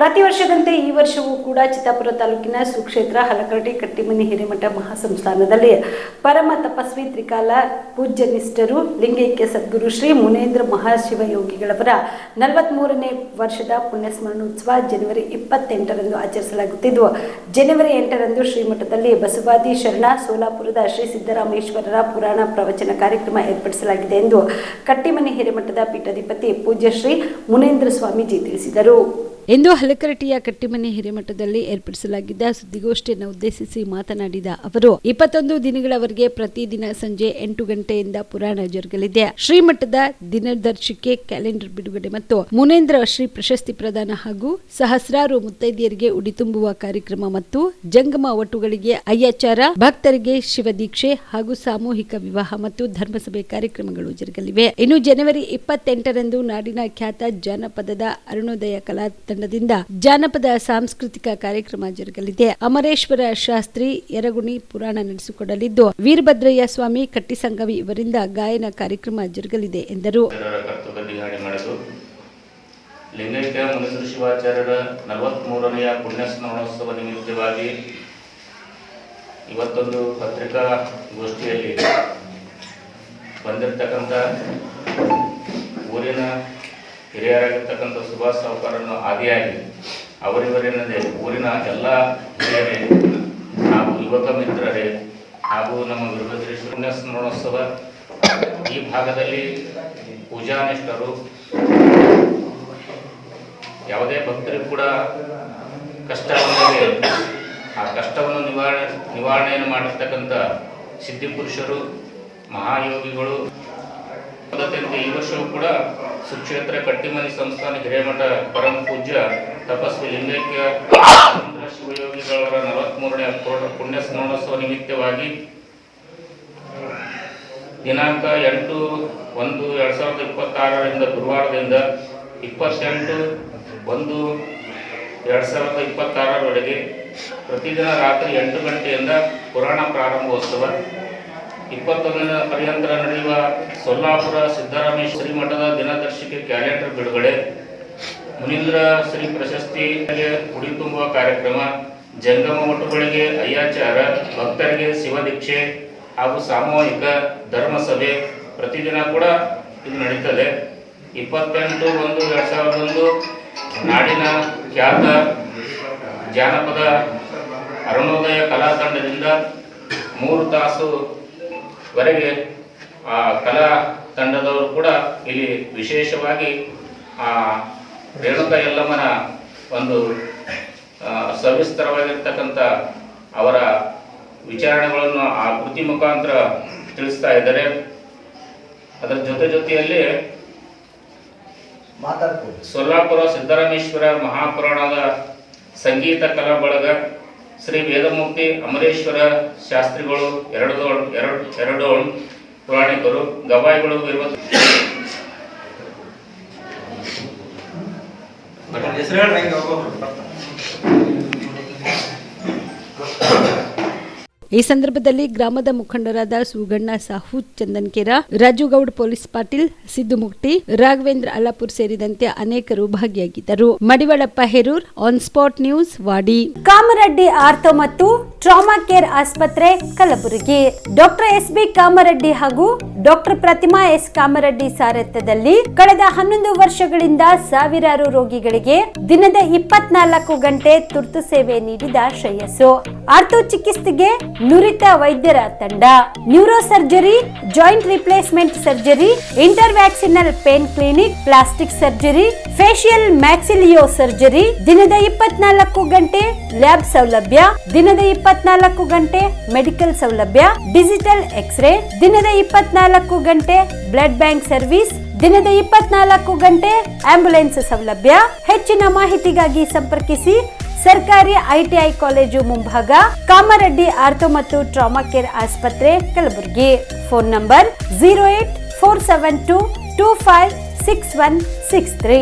ಪ್ರತಿ ವರ್ಷದಂತೆ ಈ ವರ್ಷವೂ ಕೂಡ ಚಿತ್ತಾಪುರ ತಾಲೂಕಿನ ಸುಕ್ಷೇತ್ರ ಹಲಕರಟಿ ಕಟ್ಟಿಮನಿ ಹಿರೇಮಠ ಮಹಾಸಂಸ್ಥಾನದಲ್ಲಿ ಪರಮ ತಪಸ್ವಿ ತ್ರಿಕಾಲ ಪೂಜ್ಯನಿಷ್ಠರು ಲಿಂಗೈಕ್ಯ ಸದ್ಗುರು ಶ್ರೀ ಮುನೇಂದ್ರ ಮಹಾಶಿವಯೋಗಿಗಳವರ 43ನೇ ವರ್ಷದ ಪುಣ್ಯಸ್ಮರಣೋತ್ಸವ ಜನವರಿ 28ರಂದು ಆಚರಿಸಲಾಗುತ್ತಿದ್ದು, ಜನವರಿ 8ರಂದು ಶ್ರೀಮಠದಲ್ಲಿ ಬಸವಾದಿ ಶರಣ ಸೋಲಾಪುರದ ಶ್ರೀ ಸಿದ್ದರಾಮೇಶ್ವರರ ಪುರಾಣ ಪ್ರವಚನ ಕಾರ್ಯಕ್ರಮ ಏರ್ಪಡಿಸಲಾಗಿದೆ ಎಂದು ಕಟ್ಟಿಮನಿ ಹಿರೇಮಠದ ಪೀಠಾಧಿಪತಿ ಪೂಜ್ಯ ಶ್ರೀ ಮುನೇಂದ್ರ ಸ್ವಾಮೀಜಿ ತಿಳಿಸಿದರು. ಇಂದು ಹಲಕರಟಿಯ ಕಟ್ಟಿಮನಿ ಹಿರೇಮಠದಲ್ಲಿ ಏರ್ಪಡಿಸಲಾಗಿದ್ದ ಸುದ್ದಿಗೋಷ್ಠಿಯನ್ನು ಉದ್ದೇಶಿಸಿ ಮಾತನಾಡಿದ ಅವರು, 21 ದಿನಗಳವರೆಗೆ ಪ್ರತಿದಿನ ಸಂಜೆ 8 ಗಂಟೆಯಿಂದ ಪುರಾಣ ಜರುಗಲಿದೆ. ಶ್ರೀಮಠದ ದಿನದರ್ಶಿಕೆ ಕ್ಯಾಲೆಂಡರ್ ಬಿಡುಗಡೆ ಮತ್ತು ಮುನೇಂದ್ರ ಶ್ರೀ ಪ್ರಶಸ್ತಿ ಪ್ರದಾನ ಹಾಗೂ ಸಹಸ್ರಾರು ಮುತ್ತೈದೆಯರಿಗೆ ಉಡಿ ತುಂಬುವ ಕಾರ್ಯಕ್ರಮ ಮತ್ತು ಜಂಗಮ ಒಟ್ಟುಗಳಿಗೆ ಅಯ್ಯಾಚಾರ, ಭಕ್ತರಿಗೆ ಶಿವದೀಕ್ಷೆ ಹಾಗೂ ಸಾಮೂಹಿಕ ವಿವಾಹ ಮತ್ತು ಧರ್ಮಸಭೆ ಕಾರ್ಯಕ್ರಮಗಳು ಜರುಗಲಿವೆ. ಇನ್ನು ಜನವರಿ 28ರಂದು ನಾಡಿನ ಖ್ಯಾತ ಜಾನಪದದ ಅರುಣೋದಯ ಕಲಾ ತಂಡದಿಂದ ಜಾನಪದ ಸಾಂಸ್ಕೃತಿಕ ಕಾರ್ಯಕ್ರಮ ಜರುಗಲಿದೆ. ಅಮರೇಶ್ವರ ಶಾಸ್ತ್ರಿ ಯರಗುಣಿ ಪುರಾಣ ನಡೆಸಿಕೊಡಲಿದ್ದು, ವೀರಭದ್ರಯ್ಯ ಸ್ವಾಮಿ ಕಟ್ಟಿಸಂಗವಿ ಇವರಿಂದ ಗಾಯನ ಕಾರ್ಯಕ್ರಮ ಜರುಗಲಿದೆ ಎಂದರು. ಲಿಂಗೈಕ್ಯ ಮುನೇಂದ್ರ ಶಿವಾಚಾರ್ಯರ 43ನೇ ಪುಣ್ಯಸ್ಮರಣೋತ್ಸವ ನಿಮಿತ್ತವಾಗಿ ಇವತ್ತೊಂದು ಪತ್ರಿಕಾ ಗೋಷ್ಠಿಯಲ್ಲಿ ಬಂದಿರತಕ್ಕಂಥ ಊರಿನ ಹಿರಿಯರಾಗಿರ್ತಕ್ಕಂಥ ಸುಭಾಷ್ ಸಾವುಕಾರನ್ನು ಆದಿಯಾಗಿ ಅವರಿವರೇನದೆ ಊರಿನ ಎಲ್ಲ ಹಿರಿಯರೇ ಹಾಗೂ ಯುವಕ ಮಿತ್ರರೇ ಹಾಗೂ ನಮ್ಮ ವೀರಭದ್ರೇಶ್ವರ ಪುಣ್ಯಸ್ಮರಣೋತ್ಸವ ಈ ಭಾಗದಲ್ಲಿ ಪೂಜಾನಿಷ್ಠರು ಯಾವುದೇ ಭಕ್ತರಿಗೂ ಕೂಡ ಕಷ್ಟ ಬಂದರೆ ಆ ಕಷ್ಟವನ್ನು ನಿವಾರಣೆಯನ್ನು ಮಾಡಿರ್ತಕ್ಕಂಥ ಸಿದ್ಧಿಪುರುಷರು ಮಹಾಯೋಗಿಗಳು. ಈ ವರ್ಷವೂ ಕೂಡ ಸುಕ್ಷೇತ್ರ ಕಟ್ಟಿಮನಿ ಸಂಸ್ಥಾನ ಹಿರೇಮಠ ಪರಮ ಪೂಜ್ಯ ತಪಸ್ವಿ ಲಿಂಗೈಕ್ಯ ಶಿವಯೋಗಿಗಳವರ 43ನೇ ಪುಣ್ಯ ಸ್ಮರಣೋತ್ಸವ ನಿಮಿತ್ತವಾಗಿ ದಿನಾಂಕ 8/1/2026ರಿಂದ ಗುರುವಾರದಿಂದ 28/1/2026ರವರೆಗೆ ಪ್ರತಿದಿನ ರಾತ್ರಿ 8 ಗಂಟೆಯಿಂದ ಪುರಾಣ ಪ್ರಾರಂಭೋತ್ಸವ, 21ನೇ ಪರ್ಯಂತರ ನಡೆಯುವ ಸೋಲಾಪುರ ಸಿದ್ದರಾಮೇಶ್ವರ ಶ್ರೀಮಠದ ದಿನದರ್ಶಿಕೆ ಕ್ಯಾಲೆಂಡರ್ ಬಿಡುಗಡೆ, ಮುನೀಂದ್ರ ಶ್ರೀ ಪ್ರಶಸ್ತಿ ಉಡಿ ತುಂಬುವ ಕಾರ್ಯಕ್ರಮ, ಜಂಗಮ ಒಟ್ಟುಗಳಿಗೆ ಅಯ್ಯಾಚಾರ, ಭಕ್ತರಿಗೆ ಶಿವದೀಕ್ಷೆ ಹಾಗೂ ಸಾಮೂಹಿಕ ಧರ್ಮಸಭೆ ಪ್ರತಿದಿನ ಕೂಡ ಇದು ನಡೀತದೆ. 28/1/2001 ನಾಡಿನ ಖ್ಯಾತ ಜಾನಪದ ಅರುಣೋದಯ ಕಲಾ ತಂಡದಿಂದ 3 ತಾಸುವರೆಗೆ ಆ ಕಲಾ ತಂಡದವರು ಕೂಡ ಇಲ್ಲಿ ವಿಶೇಷವಾಗಿ ರೇಣುಕಾ ಯಲ್ಲಮ್ಮನ ಒಂದು ಸವಿಸ್ತರವಾಗಿರ್ತಕ್ಕಂಥ ಅವರ ವಿಚಾರಣೆಗಳನ್ನು ಆ ಕೃತಿ ಮುಖಾಂತರ ತಿಳಿಸ್ತಾ ಇದ್ದಾರೆ. ಅದರ ಜೊತೆಯಲ್ಲಿ ಸೊಲ್ಲಾಪುರ ಸಿದ್ದರಾಮೇಶ್ವರ ಮಹಾಪುರಾಣದ ಸಂಗೀತ ಕಲಾ ಬಳಗ, ಶ್ರೀ ವೇದಮೂರ್ತಿ ಅಮರೇಶ್ವರ ಶಾಸ್ತ್ರಿಗಳು, ಎರಡು ಪುರಾಣಿಕರು, ಗವಾಯಿಗಳು ಇರುವ ಈ ಸಂದರ್ಭದಲ್ಲಿ ಗ್ರಾಮದ ಮುಖಂಡರಾದ ಸುಗಣ್ಣ ಸಾಹು, ಚಂದನ್ಕೇರ, ರಾಜುಗೌಡ್, ಪೊಲೀಸ್ ಪಾಟೀಲ್, ಸಿದ್ದು ಮುಕ್ಟಿ, ರಾಘವೇಂದ್ರ ಅಲ್ಲಾಪುರ್ ಸೇರಿದಂತೆ ಅನೇಕರು ಭಾಗಿಯಾಗಿದ್ದರು. Madivalappa Herur, on spot news, Wadi. Kamareddy ortho ಮತ್ತು ಟ್ರಾಮಾ ಕೇರ್ ಆಸ್ಪತ್ರೆ, ಕಲಬುರಗಿ. Doctor SB. ಕಾಮರೆಡ್ಡಿ ಹಾಗೂ ಡಾಕ್ಟರ್ ಪ್ರತಿಮಾ ಎಸ್. ಕಾಮರೆಡ್ಡಿ ಸಾರಥ್ಯದಲ್ಲಿ ಕಳೆದ 11 ವರ್ಷಗಳಿಂದ ಸಾವಿರಾರು ರೋಗಿಗಳಿಗೆ ದಿನದ 24 ಗಂಟೆ ತುರ್ತು ಸೇವೆ ನೀಡಿದ ಶ್ರೇಯಸ್ಸು. ಆರ್ಥೋ ಚಿಕಿತ್ಸೆಗೆ ನುರಿತ ವೈದ್ಯರ ತಂಡ, neuro surgery, joint replacement surgery, interventional pain clinic, plastic surgery, facial maxillo surgery, ದಿನದ 24 ಗಂಟೆ ಲ್ಯಾಬ್ ಸೌಲಭ್ಯ, ದಿನದ 24 ಗಂಟೆ ಮೆಡಿಕಲ್ ಸೌಲಭ್ಯ, ಡಿಜಿಟಲ್ ಎಕ್ಸ್ರೇ, ದಿನದ 24 ಗಂಟೆ ಬ್ಲಡ್ ಬ್ಯಾಂಕ್ ಸರ್ವಿಸ್, ದಿನದ 24 ಗಂಟೆ ಆಂಬ್ಯುಲೆನ್ಸ್ ಸೌಲಭ್ಯ. ಹೆಚ್ಚಿನ ಮಾಹಿತಿಗಾಗಿ ಸಂಪರ್ಕಿಸಿ ಸರ್ಕಾರಿ ಐಟಿಐ ಕಾಲೇಜು ಮುಂಭಾಗ, ಕಾಮರೆಡ್ಡಿ ಆರ್ಥೋ ಮತ್ತು ಟ್ರಾಮಾ ಕೇರ್ ಆಸ್ಪತ್ರೆ, ಕಲಬುರಗಿ. Phone number 084722566163.